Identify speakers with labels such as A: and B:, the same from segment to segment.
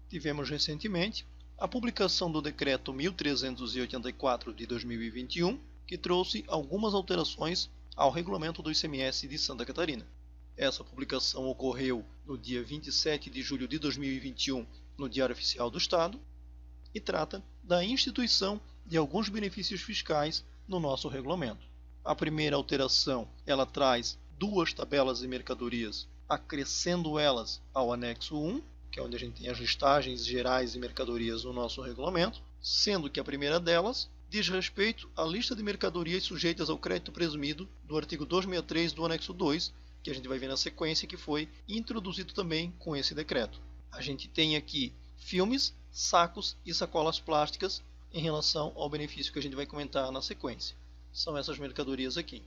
A: Tivemos recentemente a publicação do Decreto 1384 de 2021, que trouxe algumas alterações ao regulamento do ICMS de Santa Catarina. Essa publicação ocorreu no dia 27 de julho de 2021 no Diário Oficial do Estado e trata da instituição de alguns benefícios fiscais no nosso regulamento. A primeira alteração, ela traz duas tabelas de mercadorias, acrescendo elas ao anexo 1, que é onde a gente tem as listagens gerais de mercadorias no nosso regulamento, sendo que a primeira delas diz respeito à lista de mercadorias sujeitas ao crédito presumido do artigo 263 do anexo 2, que a gente vai ver na sequência, que foi introduzido também com esse decreto. A gente tem aqui filmes, sacos e sacolas plásticas em relação ao benefício que a gente vai comentar na sequência. São essas mercadorias aqui.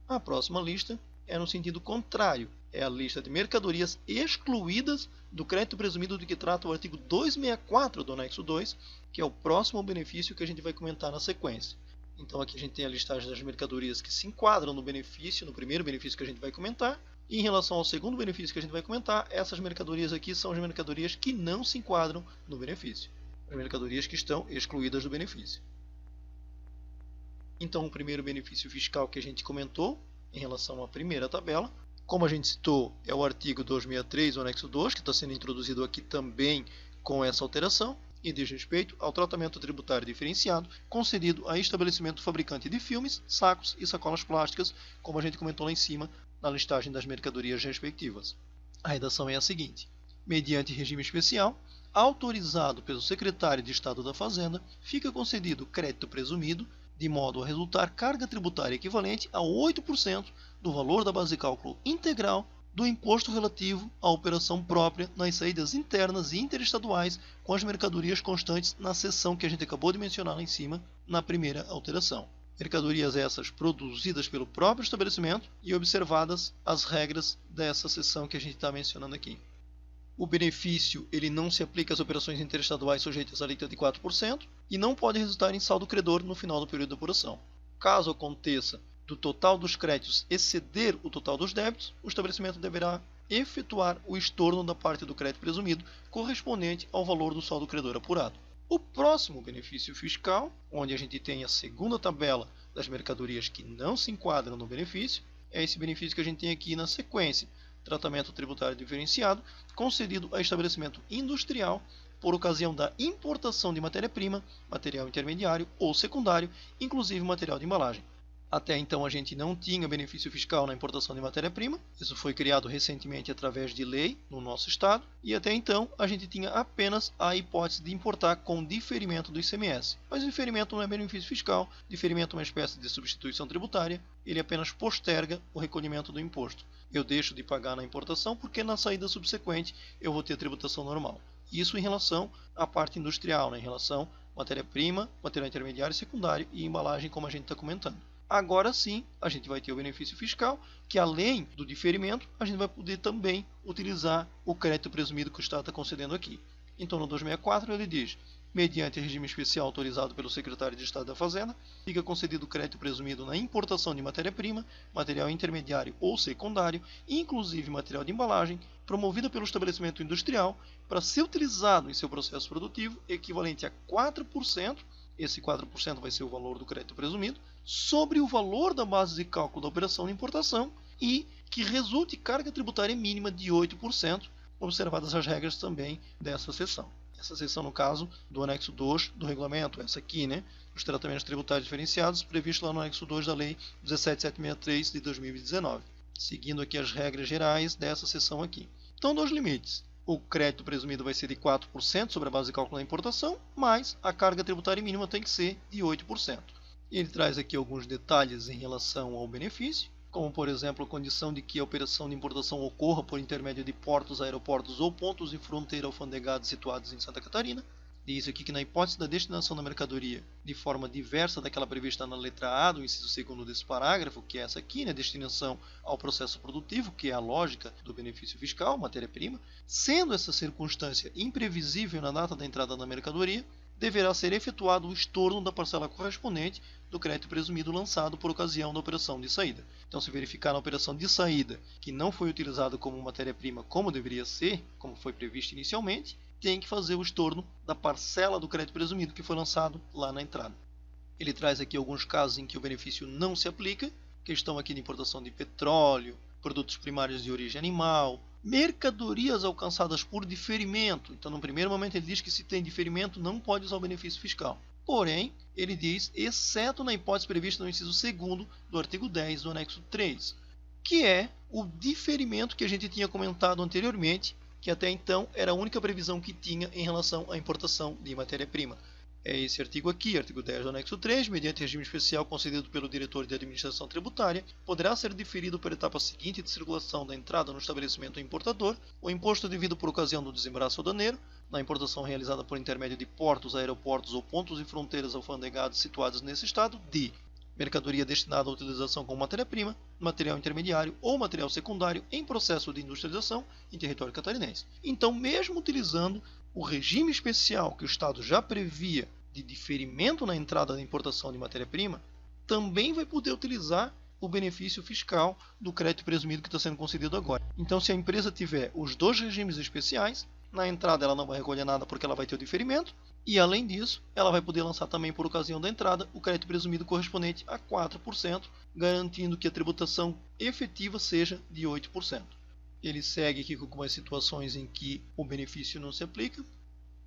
A: A próxima lista é no sentido contrário, é a lista de mercadorias excluídas do crédito presumido de que trata o artigo 264 do anexo 2, que é o próximo benefício que a gente vai comentar na sequência. Então aqui a gente tem a listagem das mercadorias que se enquadram no benefício, no primeiro benefício que a gente vai comentar, e em relação ao segundo benefício que a gente vai comentar, essas mercadorias aqui são as mercadorias que não se enquadram no benefício, as mercadorias que estão excluídas do benefício. Então o primeiro benefício fiscal que a gente comentou, em relação à primeira tabela, como a gente citou, é o artigo 263 do anexo 2, que está sendo introduzido aqui também com essa alteração, e diz respeito ao tratamento tributário diferenciado concedido a estabelecimento fabricante de filmes, sacos e sacolas plásticas, como a gente comentou lá em cima, na listagem das mercadorias respectivas. A redação é a seguinte: mediante regime especial, autorizado pelo secretário de Estado da Fazenda, fica concedido crédito presumido, de modo a resultar carga tributária equivalente a 8% do valor da base de cálculo integral do imposto relativo à operação própria nas saídas internas e interestaduais com as mercadorias constantes na seção que a gente acabou de mencionar lá em cima, na primeira alteração. Mercadorias essas produzidas pelo próprio estabelecimento e observadas as regras dessa seção que a gente está mencionando aqui. O benefício ele não se aplica às operações interestaduais sujeitas à alíquota de 4% e não pode resultar em saldo credor no final do período de apuração. Caso aconteça do total dos créditos exceder o total dos débitos, o estabelecimento deverá efetuar o estorno da parte do crédito presumido correspondente ao valor do saldo credor apurado. O próximo benefício fiscal, onde a gente tem a segunda tabela das mercadorias que não se enquadram no benefício, é esse benefício que a gente tem aqui na sequência: tratamento tributário diferenciado concedido a estabelecimento industrial por ocasião da importação de matéria-prima, material intermediário ou secundário, inclusive material de embalagem. Até então a gente não tinha benefício fiscal na importação de matéria-prima, isso foi criado recentemente através de lei no nosso estado, e até então a gente tinha apenas a hipótese de importar com diferimento do ICMS. Mas o diferimento não é benefício fiscal, diferimento é uma espécie de substituição tributária, ele apenas posterga o recolhimento do imposto. Eu deixo de pagar na importação porque na saída subsequente eu vou ter a tributação normal. Isso em relação à parte industrial, né? Em relação à matéria-prima, material intermediário, secundário e embalagem, como a gente está comentando. Agora sim, a gente vai ter o benefício fiscal, que além do diferimento, a gente vai poder também utilizar o crédito presumido que o Estado está concedendo aqui. Então, no 264, ele diz: mediante regime especial autorizado pelo secretário de Estado da Fazenda, fica concedido crédito presumido na importação de matéria-prima, material intermediário ou secundário, inclusive material de embalagem, promovida pelo estabelecimento industrial, para ser utilizado em seu processo produtivo, equivalente a 4%, esse 4% vai ser o valor do crédito presumido, sobre o valor da base de cálculo da operação de importação e que resulte carga tributária mínima de 8%, observadas as regras também dessa seção. Essa seção, no caso, do anexo 2 do regulamento, essa aqui, né? Os tratamentos tributários diferenciados, previsto lá no anexo 2 da Lei 17763 de 2019. Seguindo aqui as regras gerais dessa seção aqui. Então, dois limites. O crédito presumido vai ser de 4% sobre a base de cálculo da importação, mas a carga tributária mínima tem que ser de 8%. Ele traz aqui alguns detalhes em relação ao benefício, como por exemplo a condição de que a operação de importação ocorra por intermédio de portos, aeroportos ou pontos de fronteira alfandegados situados em Santa Catarina. Diz aqui que na hipótese da destinação da mercadoria de forma diversa daquela prevista na letra A do inciso 2º desse parágrafo, que é essa aqui, né, destinação ao processo produtivo, que é a lógica do benefício fiscal, matéria-prima, sendo essa circunstância imprevisível na data da entrada da mercadoria, deverá ser efetuado o estorno da parcela correspondente do crédito presumido lançado por ocasião da operação de saída. Então, se verificar na operação de saída que não foi utilizado como matéria-prima como deveria ser, como foi previsto inicialmente, tem que fazer o estorno da parcela do crédito presumido que foi lançado lá na entrada. Ele traz aqui alguns casos em que o benefício não se aplica, questão aqui de importação de petróleo, produtos primários de origem animal, mercadorias alcançadas por diferimento. Então, no primeiro momento, ele diz que se tem diferimento, não pode usar o benefício fiscal. Porém, ele diz, exceto na hipótese prevista no inciso 2º do artigo 10 do anexo 3, que é o diferimento que a gente tinha comentado anteriormente, que até então era a única previsão que tinha em relação à importação de matéria-prima. É esse artigo aqui, artigo 10 do anexo 3, mediante regime especial concedido pelo diretor de administração tributária, poderá ser diferido para a etapa seguinte de circulação da entrada no estabelecimento importador o imposto devido por ocasião do desembaraço aduaneiro, na importação realizada por intermédio de portos, aeroportos ou pontos de fronteiras alfandegados situados nesse estado, de mercadoria destinada à utilização como matéria-prima, material intermediário ou material secundário em processo de industrialização em território catarinense. Então, mesmo utilizando o regime especial que o Estado já previa de diferimento na entrada da importação de matéria-prima, também vai poder utilizar o benefício fiscal do crédito presumido que está sendo concedido agora. Então, se a empresa tiver os dois regimes especiais, na entrada ela não vai recolher nada porque ela vai ter o diferimento, e além disso, ela vai poder lançar também por ocasião da entrada o crédito presumido correspondente a 4%, garantindo que a tributação efetiva seja de 8%. Ele segue aqui com algumas situações em que o benefício não se aplica,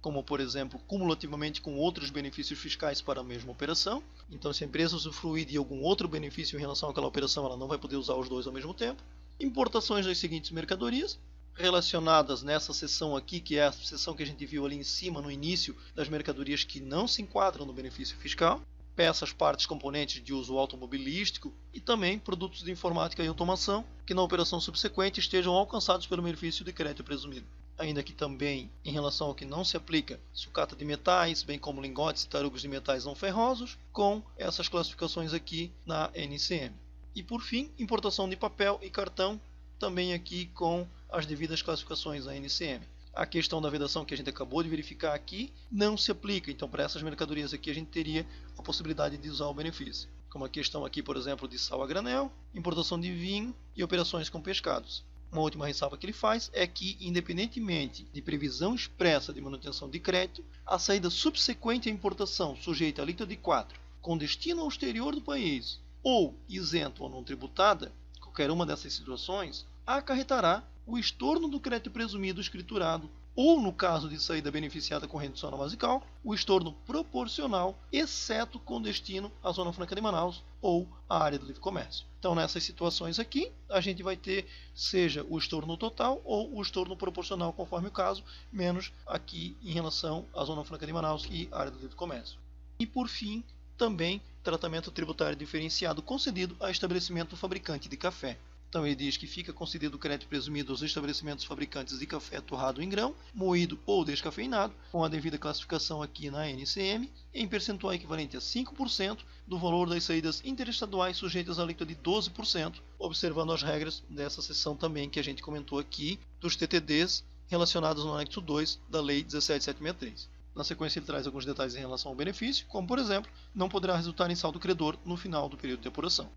A: como por exemplo, cumulativamente com outros benefícios fiscais para a mesma operação. Então, se a empresa usufruir de algum outro benefício em relação àquela operação, ela não vai poder usar os dois ao mesmo tempo. Importações das seguintes mercadorias, relacionadas nessa seção aqui, que é a seção que a gente viu ali em cima no início, das mercadorias que não se enquadram no benefício fiscal, peças, partes, componentes de uso automobilístico e também produtos de informática e automação que na operação subsequente estejam alcançados pelo benefício de crédito presumido. Ainda que também, em relação ao que não se aplica, sucata de metais, bem como lingotes e tarugos de metais não ferrosos, com essas classificações aqui na NCM. E por fim, importação de papel e cartão, também aqui com as devidas classificações da NCM. A questão da vedação que a gente acabou de verificar aqui não se aplica, então para essas mercadorias aqui a gente teria a possibilidade de usar o benefício. Como a questão aqui, por exemplo, de sal a granel, importação de vinho e operações com pescados. Uma última ressalva que ele faz é que, independentemente de previsão expressa de manutenção de crédito, a saída subsequente à importação sujeita a alíquota de 4%, com destino ao exterior do país, ou isento ou não tributada, qualquer uma dessas situações, acarretará o estorno do crédito presumido escriturado, ou, no caso de saída beneficiada com redução na base de cálculo, o estorno proporcional, exceto com destino à Zona Franca de Manaus ou à área do livre comércio. Então, nessas situações aqui, a gente vai ter seja o estorno total ou o estorno proporcional, conforme o caso, menos aqui em relação à Zona Franca de Manaus e à área do livre comércio. E, por fim, também tratamento tributário diferenciado concedido a estabelecimento fabricante de café. Então ele diz que fica concedido o crédito presumido aos estabelecimentos fabricantes de café torrado em grão, moído ou descafeinado, com a devida classificação aqui na NCM, em percentual equivalente a 5% do valor das saídas interestaduais sujeitas à alíquota de 12%, observando as regras dessa seção também que a gente comentou aqui, dos TTDs relacionados no anexo 2 da Lei 17763. Na sequência ele traz alguns detalhes em relação ao benefício, como por exemplo, não poderá resultar em saldo credor no final do período de apuração.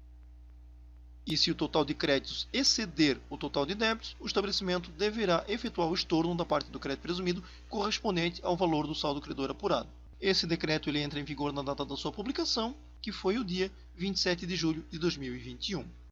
A: E se o total de créditos exceder o total de débitos, o estabelecimento deverá efetuar o estorno da parte do crédito presumido correspondente ao valor do saldo credor apurado. Esse decreto ele entra em vigor na data da sua publicação, que foi o dia 27 de julho de 2021.